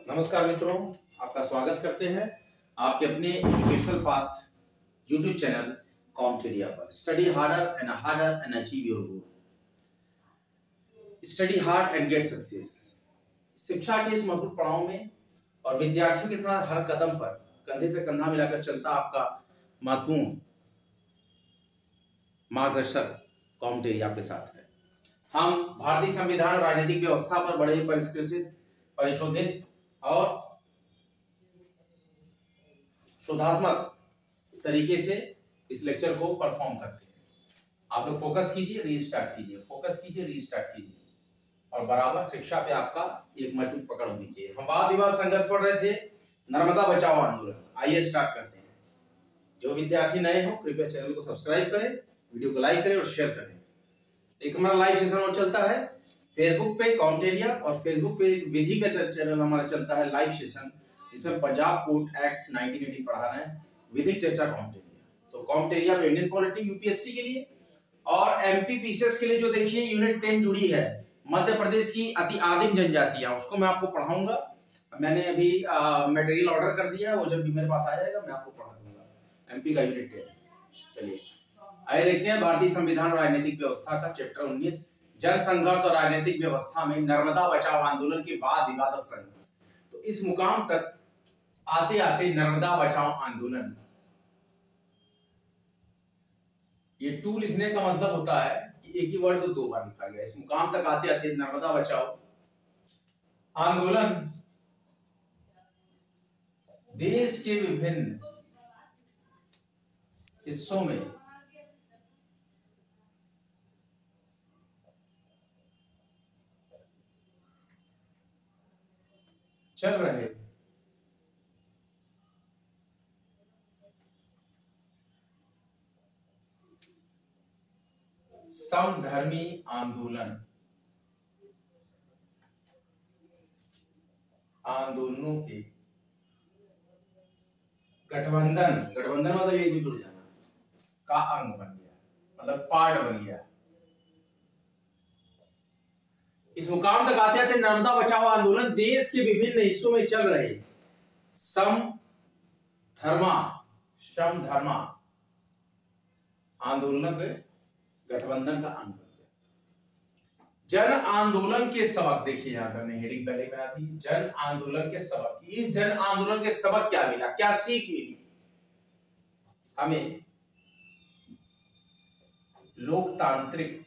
नमस्कार मित्रों, आपका स्वागत करते हैं आपके अपने एजुकेशनल पाथ यूट्यूब चैनल कॉम्टेरिया पर। Study harder and achieve your goal. Study hard and get success. शिक्षा के इस मधुर पड़ाव में और विद्यार्थियों के साथ हर कदम पर कंधे से कंधा मिलाकर चलता आपका महत्वपूर्ण मार्गदर्शक कॉम्टेरिया के साथ है। हम भारतीय संविधान और राजनीतिक व्यवस्था पर बड़े परिष्कृत, परिशोधित और शोधात्मक तरीके से इस लेक्चर को परफॉर्म करते हैं। आप लोग फोकस कीजिए, रीस्टार्ट कीजिए, फोकस कीजिए, रीस्टार्ट कीजिए और बराबर शिक्षा पे आपका एक मजबूत पकड़ होनी चाहिए। हम वाद विवाद संघर्ष पढ़ रहे थे, नर्मदा बचाओ आंदोलन। आइए स्टार्ट करते हैं। जो विद्यार्थी नए हो कृपया चैनल को सब्सक्राइब करें, वीडियो को लाइक करें और शेयर करें। एक हमारा लाइव सेशन और चलता है फेसबुक पे कॉम्टेरिया, और फेसबुक पे एक विधि का चैनल हमारा चलता है लाइव सेशन, जिसमें पंजाब कोर्ट एक्ट 1980 पढ़ा रहे हैं, विधिक चर्चा कॉम्टेरिया। तो कॉम्टेरिया पे इंडियन पॉलिटी यूपीएससी के लिए और एमपी पीसीएस के लिए जो देखिए यूनिट 10 जुड़ी है, मध्य प्रदेश की अति आदिम जनजातियां, उसको मैं आपको पढ़ाऊंगा। मैंने अभी मटेरियल ऑर्डर कर दिया है, वो जब भी मेरे पास आ जाएगा मैं आपको पढ़ा दूंगा एमपी का यूनिट 10। चलिए आइए देखते हैं भारतीय संविधान और राजनीतिक व्यवस्था का चैप्टर 19, जन संघर्ष और राजनीतिक व्यवस्था में नर्मदा बचाओ आंदोलन के बाद विवाद और संघर्ष। तो इस मुकाम तक आते आते नर्मदा बचाओ आंदोलन, ये टू लिखने का मतलब होता है कि एक ही वर्ड को दो बार लिखा गया। इस मुकाम तक आते आते नर्मदा बचाओ आंदोलन देश के विभिन्न हिस्सों में चल रहे समधर्मी आंदोलनों के गठबंधन मतलब एक भी जुड़ जाना का अंग बन गया, मतलब पार्ट बन गया। इस मुकाम तक आते आते नर्मदा बचाओ आंदोलन देश के विभिन्न हिस्सों में चल रहे समधर्मा आंदोलन के गठबंधन का अंग बन गया। जन आंदोलन के सबक देखिए, यहां पर मैंने हेडिंग पहले बना दी, जन आंदोलन के सबक। इस जन आंदोलन के सबक क्या मिला, क्या सीख मिली हमें? लोकतांत्रिक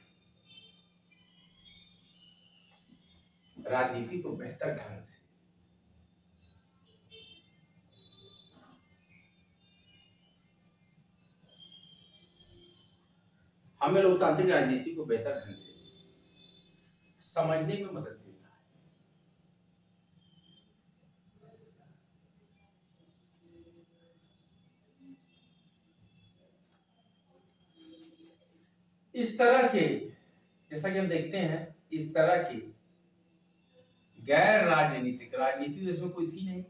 राजनीति को बेहतर ढंग से हमें लोकतांत्रिक राजनीति को बेहतर ढंग से समझने में मदद देता है। इस तरह के, जैसा कि हम देखते हैं, इस तरह के गैर राजनीतिक, राजनीति तो इसमें कोई थी नहीं,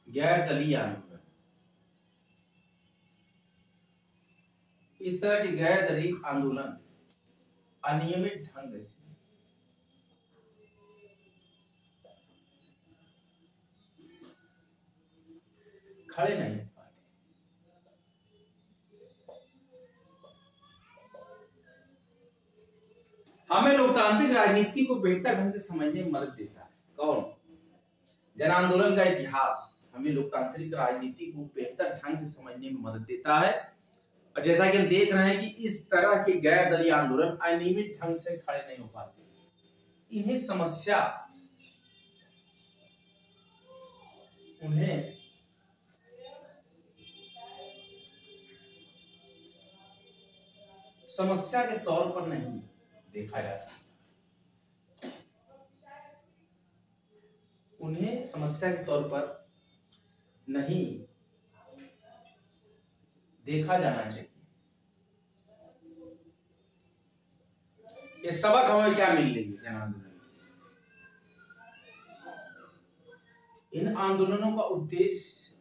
गैर दलीय आंदोलन, इस तरह के गैर दलीय आंदोलन अनियमित ढंग से खड़े नहीं हो पाते। हमें लोकतांत्रिक राजनीति को बेहतर ढंग से समझने में मदद देता है। कौन? जन आंदोलन का इतिहास हमें लोकतांत्रिक राजनीति को बेहतर ढंग से समझने में मदद देता है। और जैसा कि हम देख रहे हैं कि इस तरह के गैर दलीय आंदोलन अनियमित ढंग से खड़े नहीं हो पाते। उन्हें समस्या के तौर पर नहीं देखा जाता, उन्हें समस्या के तौर पर नहीं देखा जाना चाहिए। ये सबक हमें क्या मिल रही है जन आंदोलन? इन आंदोलनों का उद्देश्य,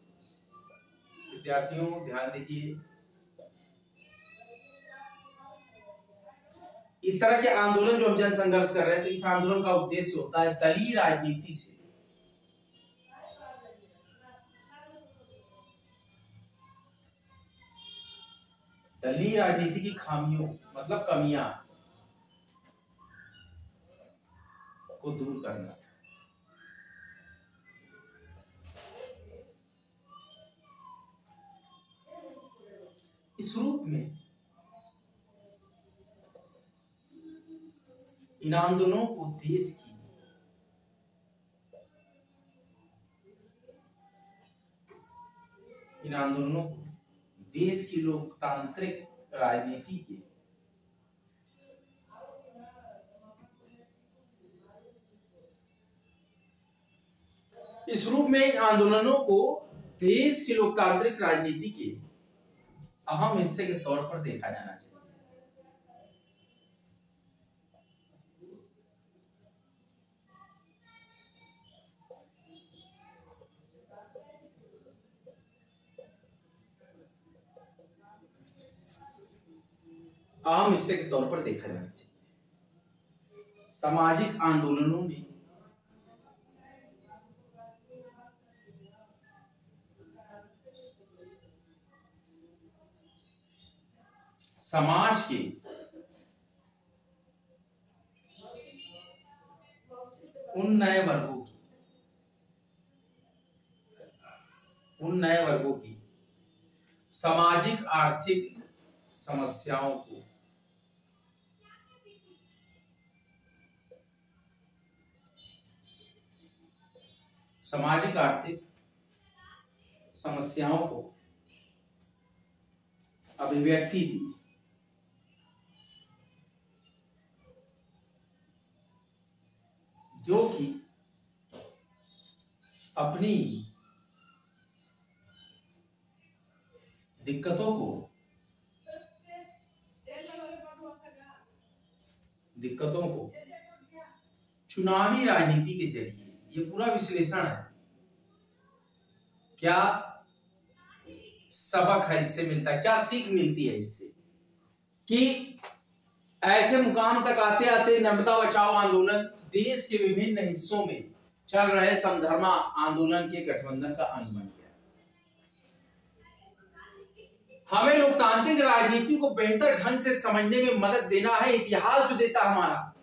विद्यार्थियों ध्यान दीजिए, इस तरह के आंदोलन जो हम जन संघर्ष कर रहे हैं, तो इस आंदोलन का उद्देश्य होता है दलीय राजनीति से दलीय राजनीति की खामियों मतलब कमियां को दूर करना। इस रूप में इन आंदोलनों को देश की लोकतांत्रिक राजनीति के इस रूप में इन आंदोलनों को देश की लोकतांत्रिक राजनीति के अहम हिस्से के तौर पर देखा जाना चाहिए। अहम हिस्से के तौर पर देखा जाना चाहिए। सामाजिक आंदोलनों में समाज के उन नए वर्गों की सामाजिक आर्थिक समस्याओं को अभिव्यक्ति दी, जो कि अपनी दिक्कतों को चुनावी राजनीति के जरिए, ये पूरा विश्लेषण है, क्या सबक है इससे मिलता है, क्या सीख मिलती है इससे, कि ऐसे मुकाम तक आते आते नर्मदा बचाओ आंदोलन देश के विभिन्न हिस्सों में चल रहे समधर्मा आंदोलन के गठबंधन का अंग बन गया। हमें लोकतांत्रिक राजनीति को बेहतर ढंग से समझने में मदद देना है इतिहास जो देता हमारा,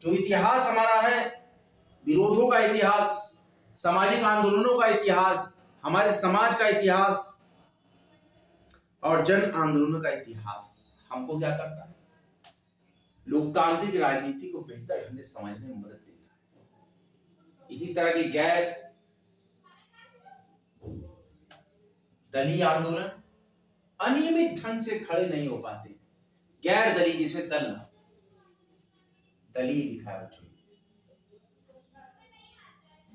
जो इतिहास हमारा है, विरोधों का इतिहास, सामाजिक आंदोलनों का इतिहास, हमारे समाज का इतिहास और जन आंदोलनों का इतिहास हमको क्या करता है, लोकतांत्रिक राजनीति को बेहतर ढंग से समझने में मदद देता है। इसी तरह के गैर दलीय आंदोलन अनियमित ढंग से खड़े नहीं हो पाते। गैर दलीय, जिसमें दल ना, दलीय लिखा है बच्चों,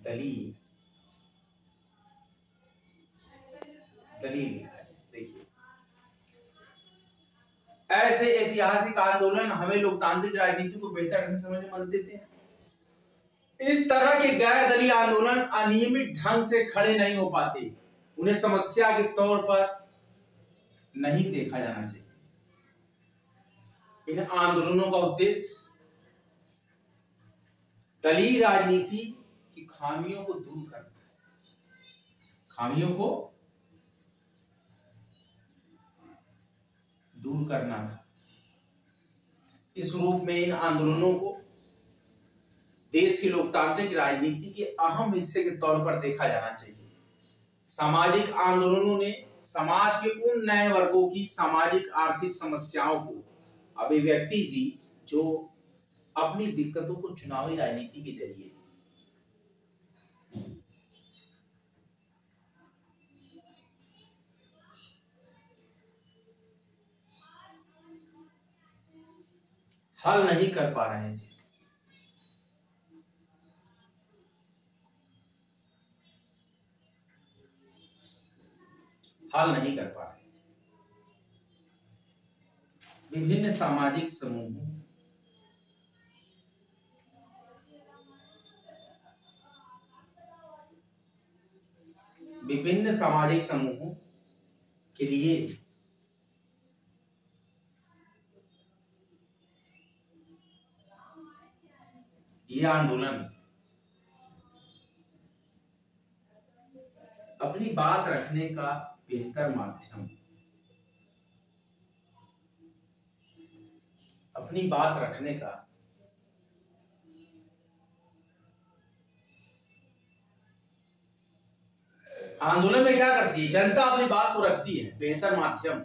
दलीय लिखा है। देखिए, ऐसे ऐतिहासिक आंदोलन हमें लोकतांत्रिक राजनीति को बेहतर ढंग से समझने में मदद देते हैं। इस तरह के गैर दलीय आंदोलन अनियमित ढंग से खड़े नहीं हो पाते, उन्हें समस्या के तौर पर नहीं देखा जाना चाहिए। इन आंदोलनों का उद्देश्य दलीय राजनीति की खामियों को दूर करना था। इस रूप में इन आंदोलनों को देश की लोकतांत्रिक राजनीति के अहम हिस्से के तौर पर देखा जाना चाहिए। सामाजिक आंदोलनों ने समाज के उन नए वर्गों की सामाजिक आर्थिक समस्याओं को अभिव्यक्ति दी, जो अपनी दिक्कतों को चुनावी राजनीति के जरिए हल नहीं कर पा रहे थे। विभिन्न सामाजिक समूहों के लिए ये आंदोलन अपनी बात रखने का बेहतर माध्यम, अपनी बात रखने का आंदोलन में क्या करती है, जनता अपनी बात को रखती है, बेहतर माध्यम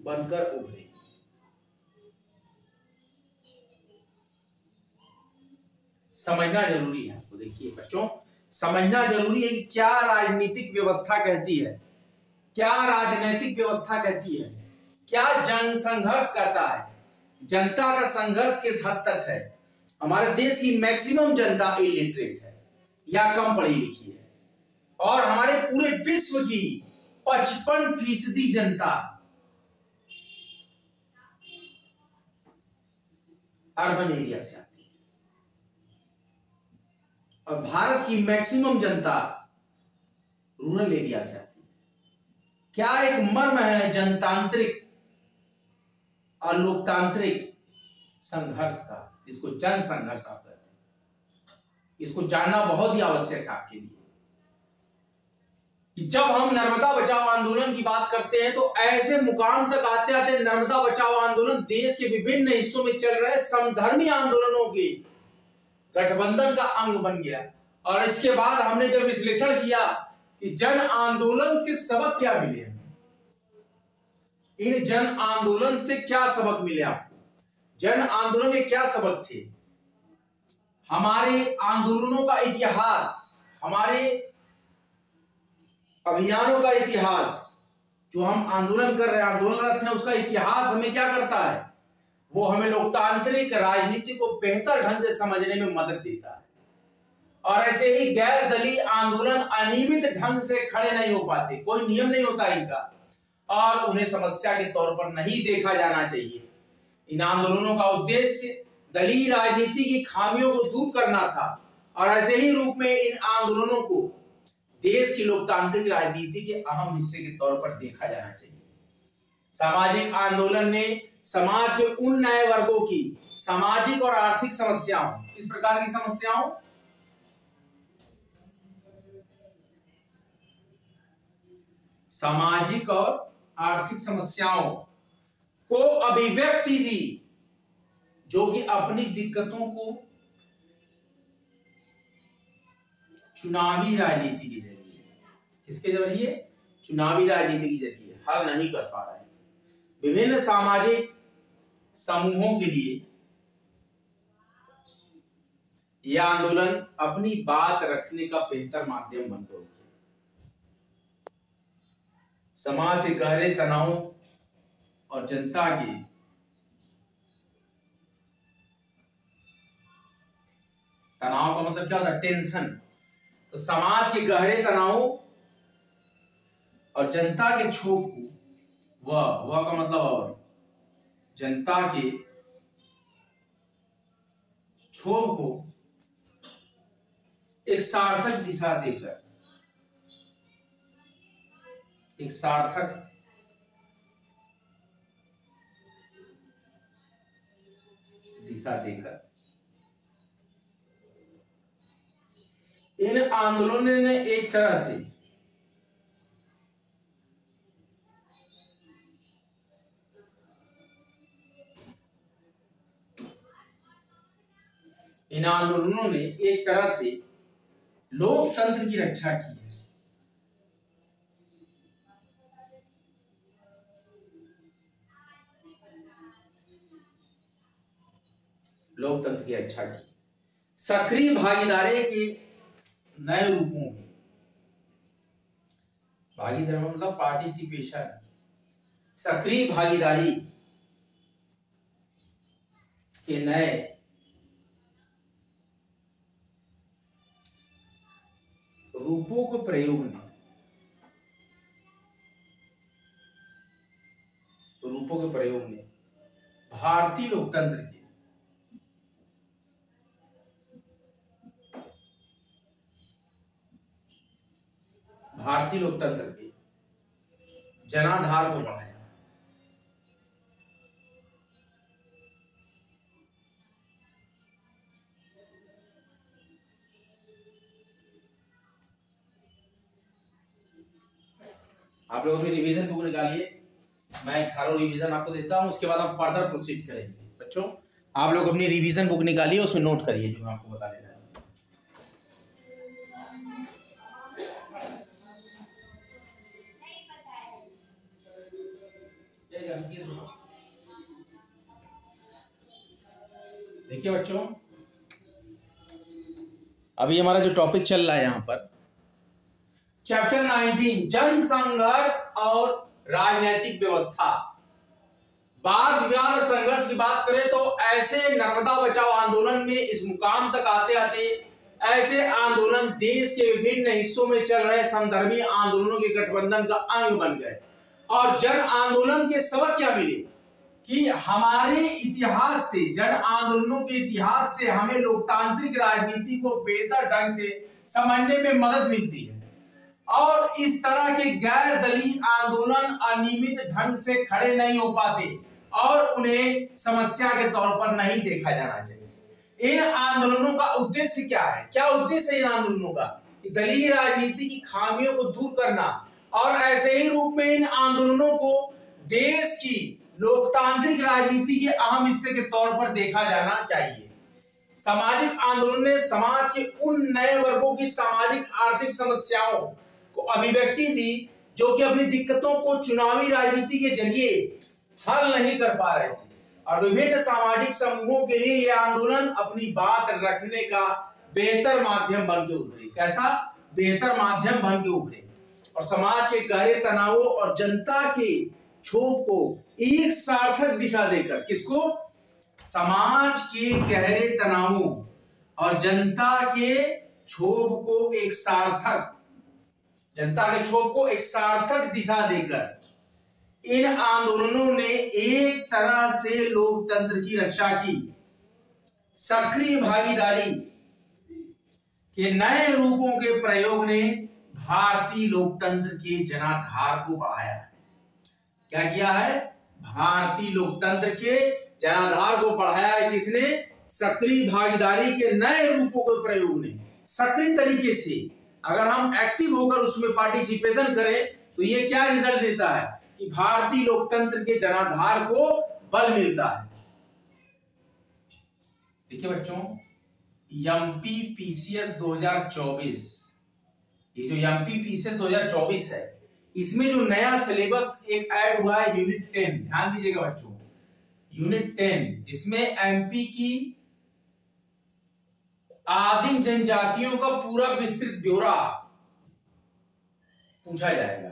बनकर उभरे। समझना जरूरी है आपको। देखिए बच्चों, समझना जरूरी है कि क्या राजनीतिक व्यवस्था कहती है, क्या राजनीतिक व्यवस्था कहती है, क्या जन संघर्ष कहता है, जनता का संघर्ष किस हद तक है। हमारे देश की मैक्सिमम जनता इलिटरेट है या कम पढ़ी लिखी है, और हमारे पूरे विश्व की 55% जनता अर्बन एरिया से आती है, और भारत की मैक्सिमम जनता रूरल एरिया से आती है। क्या एक मर्म है जनतांत्रिक और लोकतांत्रिक संघर्ष का, इसको जन संघर्ष आप कहते हैं। इसको जानना बहुत ही आवश्यक है आपके लिए। जब हम नर्मदा बचाओ आंदोलन की बात करते हैं तो ऐसे मुकाम तक आते आते नर्मदा बचाओ आंदोलन देश के विभिन्न हिस्सों में चल रहे समधर्मी आंदोलनों के गठबंधन का अंग बन गया। और इसके बाद हमने जब विश्लेषण किया कि जन आंदोलन के सबक क्या मिले, इन जन आंदोलन से क्या सबक मिले आपको, जन आंदोलन में क्या सबक थे, हमारे आंदोलनों का इतिहास, हमारे अभियानों का इतिहास, जो हम आंदोलन कर रहे हैं, आंदोलनरत हैं, उसका इतिहास हमें क्या करता है, वो हमें लोकतांत्रिक राजनीति को बेहतर ढंग से समझने में मदद देता है। और ऐसे ही गैर दलीय आंदोलन अनियमित ढंग से खड़े नहीं हो पाते, कोई नियम नहीं होता इनका, और उन्हें समस्या के तौर पर नहीं देखा जाना चाहिए। इन आंदोलनों का उद्देश्य दलीय राजनीति की खामियों को दूर करना था, और ऐसे ही रूप में इन आंदोलनों को देश की लोकतांत्रिक राजनीति के अहम हिस्से के तौर पर देखा जाना चाहिए। सामाजिक आंदोलन ने समाज के उन नए वर्गों की सामाजिक और आर्थिक समस्याओं, इस प्रकार की समस्याओं, सामाजिक और आर्थिक समस्याओं को अभिव्यक्ति दी, जो कि अपनी दिक्कतों को चुनावी राजनीति के जरिए, किसके जरिए, चुनावी राजनीति के जरिए हल नहीं कर पा रहे हैं। विभिन्न सामाजिक समूहों के लिए यह आंदोलन अपनी बात रखने का बेहतर माध्यम बनकर उठे। समाज के गहरे तनाव और जनता के तनाव का मतलब क्या होता है, टेंशन। तो समाज के गहरे तनाव और जनता के क्षोभ को, वह का मतलब और जनता के क्षोभ को एक सार्थक दिशा देकर, एक सार्थक दिशा देकर इन आंदोलनों ने एक तरह से लोकतंत्र की रक्षा की है। लोकतंत्र की रक्षा की, सक्रिय भागीदारी के नए रूपों में, भागीदारी मतलब पार्टिसिपेशन, सक्रिय भागीदारी के नए रूपों को प्रयोग ने, रूपों के प्रयोग ने भारतीय लोकतंत्र के जनाधार को बढ़ाया। आप लोग अपनी रिवीजन बुक निकालिए, मैं 18 रिवीजन आपको देता हूँ, उसके बाद हम फर्दर प्रोसीड करेंगे। बच्चों आप लोग अपनी रिवीजन बुक निकालिए, उसमें नोट करिए जो मैं आपको बता दे रहा हूँ। देखिए बच्चों, अभी हमारा जो टॉपिक चल रहा है यहाँ पर चैप्टर 19 जन संघर्ष और राजनीतिक व्यवस्था। वाद विवाद और संघर्ष की बात करें तो ऐसे नर्मदा बचाओ आंदोलन में इस मुकाम तक आते आते ऐसे आंदोलन देश के विभिन्न हिस्सों में चल रहे समधर्मी आंदोलनों के गठबंधन का अंग बन गए। और जन आंदोलन के सबक क्या मिले कि हमारे इतिहास से, जन आंदोलनों के इतिहास से हमें लोकतांत्रिक राजनीति को बेहतर ढंग से समझने में मदद मिलती है और इस तरह के गैर दलीय आंदोलन अनियमित ढंग से खड़े नहीं हो पाते और उन्हें समस्या के तौर पर नहीं देखा जाना चाहिए। इन आंदोलनों का उद्देश्य क्या है? क्या उद्देश्य है इन आंदोलनों का? दलीय राजनीति की खामियों को दूर करना और ऐसे ही रूप में इन आंदोलनों को देश की लोकतांत्रिक राजनीति के अहम हिस्से के तौर पर देखा जाना चाहिए। सामाजिक आंदोलन ने समाज के उन नए वर्गों की सामाजिक आर्थिक समस्याओं को अभिव्यक्ति दी जो कि अपनी दिक्कतों को चुनावी राजनीति के जरिए हल नहीं कर पा रहे थे और विभिन्न सामाजिक समूहों के लिए यह आंदोलन अपनी बात रखने का बेहतर माध्यम बन के उभरे। कैसा बेहतर माध्यम बन के उभरे और समाज के गहरे तनावों और जनता के क्षोभ को एक सार्थक दिशा देकर, किसको? समाज के गहरे तनावों और जनता के क्षोभ को एक सार्थक, जनता के क्षोभ को एक सार्थक दिशा देकर इन आंदोलनों ने एक तरह से लोकतंत्र की रक्षा की। सक्रिय भागीदारी के नए रूपों के प्रयोग ने भारतीय लोकतंत्र के जनाधार को बढ़ाया है। क्या किया है? भारतीय लोकतंत्र के जनाधार को बढ़ाया है। किसने? सक्रिय भागीदारी के नए रूपों के प्रयोग ने। सक्रिय तरीके से अगर हम एक्टिव होकर उसमें पार्टिसिपेशन करें तो ये क्या रिजल्ट देता है कि भारतीय लोकतंत्र के जनाधार को बल मिलता है। देखिए बच्चों, एमपीपीसीएस 2024, ये जो एमपीपीसीएस 2024 है, इसमें जो नया सिलेबस एक ऐड हुआ है यूनिट 10, ध्यान दीजिएगा बच्चों, यूनिट 10, इसमें एमपी की आदिम जनजातियों का पूरा विस्तृत ब्यौरा पूछा जाएगा।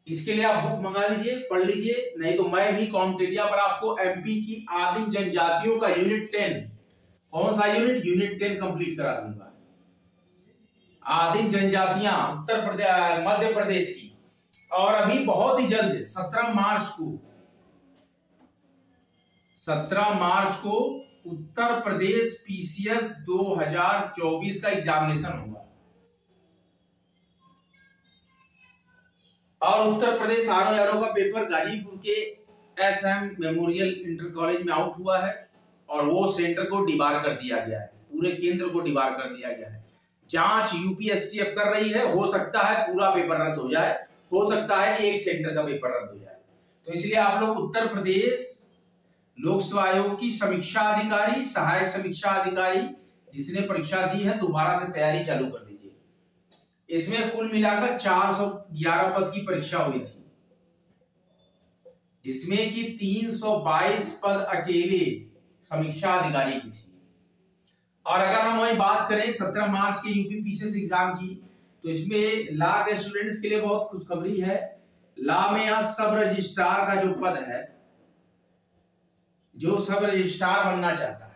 इसके लिए आप बुक मंगा लीजिए, पढ़ लीजिए, नहीं तो मैं भी कॉम्पिटेटिव पर आपको एमपी की आदिम जनजातियों का यूनिट 10, कौन सा यूनिट? यूनिट 10 कंप्लीट करा दूंगा। आदिम जनजातियां उत्तर प्रदेश, मध्य प्रदेश की, और अभी बहुत ही जल्द 17 मार्च को उत्तर प्रदेश पीसीएस 2024 का एग्जामिनेशन होगा और उत्तर प्रदेश आरओ का पेपर गाजीपुर के एसएम मेमोरियल इंटर कॉलेज में आउट हुआ है और वो सेंटर को डिबार कर दिया गया है, पूरे केंद्र को डिबार कर दिया गया है। जांच यूपीएसटीएफ कर रही है, हो सकता है पूरा पेपर रद्द हो जाए, हो सकता है एक सेंटर का पेपर रद्द हो जाए। तो इसलिए आप लोग उत्तर प्रदेश लोक सेवा आयोग की समीक्षा अधिकारी, सहायक समीक्षा अधिकारी जिसने परीक्षा दी है, दोबारा से तैयारी चालू कर दीजिए। इसमें कुल मिलाकर 411 पद की परीक्षा हुई थी, जिसमें कि 322 पद अकेले समीक्षा अधिकारी की थी। और अगर हम वही बात करें 17 मार्च के यूपीपीसीएस एग्जाम की, तो इसमें लॉ के स्टूडेंट्स के लिए बहुत खुशखबरी है। लॉ में यहाँ सब रजिस्ट्रार का जो पद है, जो सब रजिस्ट्रार बनना चाहता है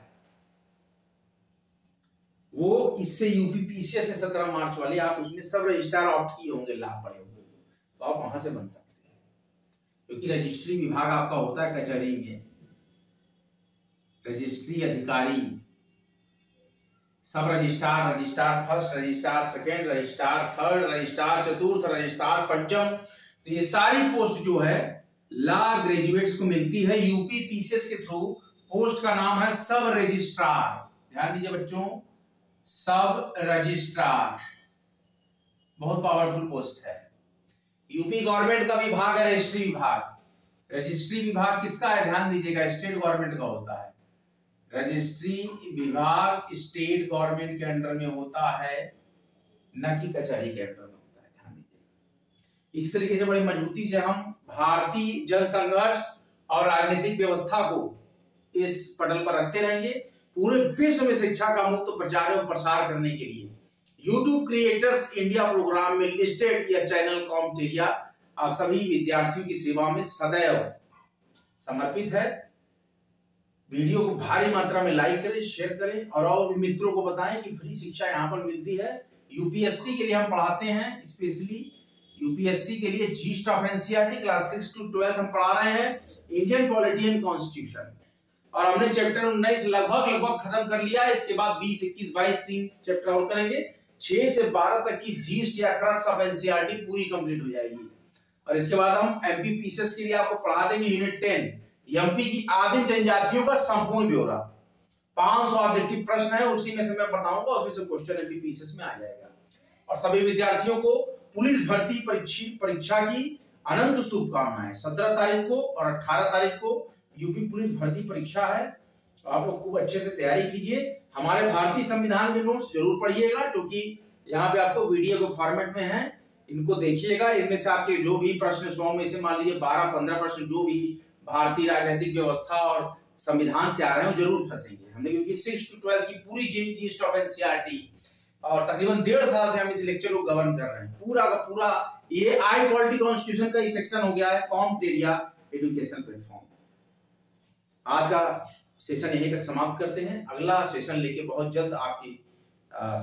वो इससे यूपीपीसीएस से 17 मार्च वाले, आप उसमें सब रजिस्ट्रार ऑप्ट किए होंगे, लाभ पड़े होंगे, तो आप वहां से बन सकते हैं, क्योंकि रजिस्ट्री विभाग आपका होता है कचहरी में। रजिस्ट्री अधिकारी, सब registrar, registrar first, registrar second, registrar third, registrar चतुर्थ, रजिस्ट्रार पंचम, तो ये सारी पोस्ट जो है लॉ ग्रेजुएट्स को मिलती है यूपीपीसीएस के थ्रू। पोस्ट का नाम है सब रजिस्ट्रार, ध्यान दीजिए बच्चों, सब रजिस्ट्रार, बहुत पावरफुल पोस्ट है। यूपी गवर्नमेंट का विभाग है रजिस्ट्री विभाग। रजिस्ट्री विभाग किसका है, ध्यान दीजिएगा, स्टेट गवर्नमेंट का होता है। रजिस्ट्री विभाग स्टेट गवर्नमेंट के अंडर में होता है, न कि कचहरी के अंडर में होता है, ध्यान दीजिएगा। इस तरीके से बड़ी मजबूती से हम भारतीय जन संघर्ष और राजनीतिक व्यवस्था को इस पटल पर रखते रहेंगे। पूरे विश्व में शिक्षा का मुक्त प्रचार एवं प्रसार करने के लिए YouTube क्रिएटर्स इंडिया प्रोग्राम में लिस्टेड यह चैनल कॉम्टेरिया आप सभी विद्यार्थियों की सेवा में सदैव समर्पित है। वीडियो को भारी मात्रा में लाइक करें, शेयर करें और भी मित्रों को बताएं कि फ्री शिक्षा यहाँ पर मिलती है। यूपीएससी के लिए हम पढ़ाते हैं, स्पेशली यूपीएससी के लिए yeast of NCERT class 6 to 12 हम पढ़ा रहे हैं, इंडियन पॉलिटी एंड कॉन्स्टिट्यूशन, और हमने चैप्टर 19 लगभग खत्म कर लिया है। इसके बाद 20, 21, 22 3 चैप्टर और करेंगे। 6 से 12 तक की जीस्ट या क्रक्स ऑफ एनसीईआरटी पूरी कंप्लीट हो जाएगी। और इसके बाद हम एमपी पीसीएस के लिए आपको पढ़ा देंगे यूनिट 10 एमपी की आदिम जनजातियों का संपूर्ण ब्यौरा। 500 ऑब्जेक्टिव प्रश्न है, उसी में से मैं बताऊंगा, उसमें से क्वेश्चन एमपी पीसीएस में आ जाएगा। और सभी विद्यार्थियों को पुलिस भर्ती परीक्षा की अनंत शुभकामनाएं। 17 तारीख को और 18 तारीख को यूपी पुलिस भर्ती परीक्षा है, तो आप लोग खूब अच्छे से तैयारी कीजिए। हमारे भारतीय संविधान के नोट्स जरूर पढ़िएगा, क्योंकि यहाँ पे आपको वीडियो के फॉर्मेट में है, इनको देखिएगा। इनमें से आपके जो भी प्रश्न 100 में से मान लीजिए 12-15 प्रश्न जो भी भारतीय राजनीतिक व्यवस्था और संविधान से आ रहे हैं जरूर फंसेंगे। हमने क्योंकि 6 to 12 की पूरी जीस्ट ऑफ एनसीईआरटी और तकरीबन 1.5 साल से हम इस लेक्चर को गवर्न कर रहे हैं, पूरा का पूरा। ये आई पॉलिटी कॉन्स्टिट्यूशन का ही सेक्शन हो गया है, कॉम्टेरिया एजुकेशन प्लेटफॉर्म। आज का सेशन यहीं तक समाप्त करते हैं। अगला सेशन लेके बहुत जल्द आपके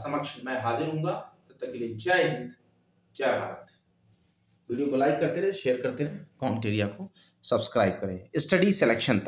समक्ष मैं हाजिर हूंगा। तब तक के लिए जय हिंद, जय भारत। वीडियो को लाइक करते रहे, शेयर करते रहे, कॉम्टेरिया को सब्सक्राइब करें स्टडी सिलेक्शन तक।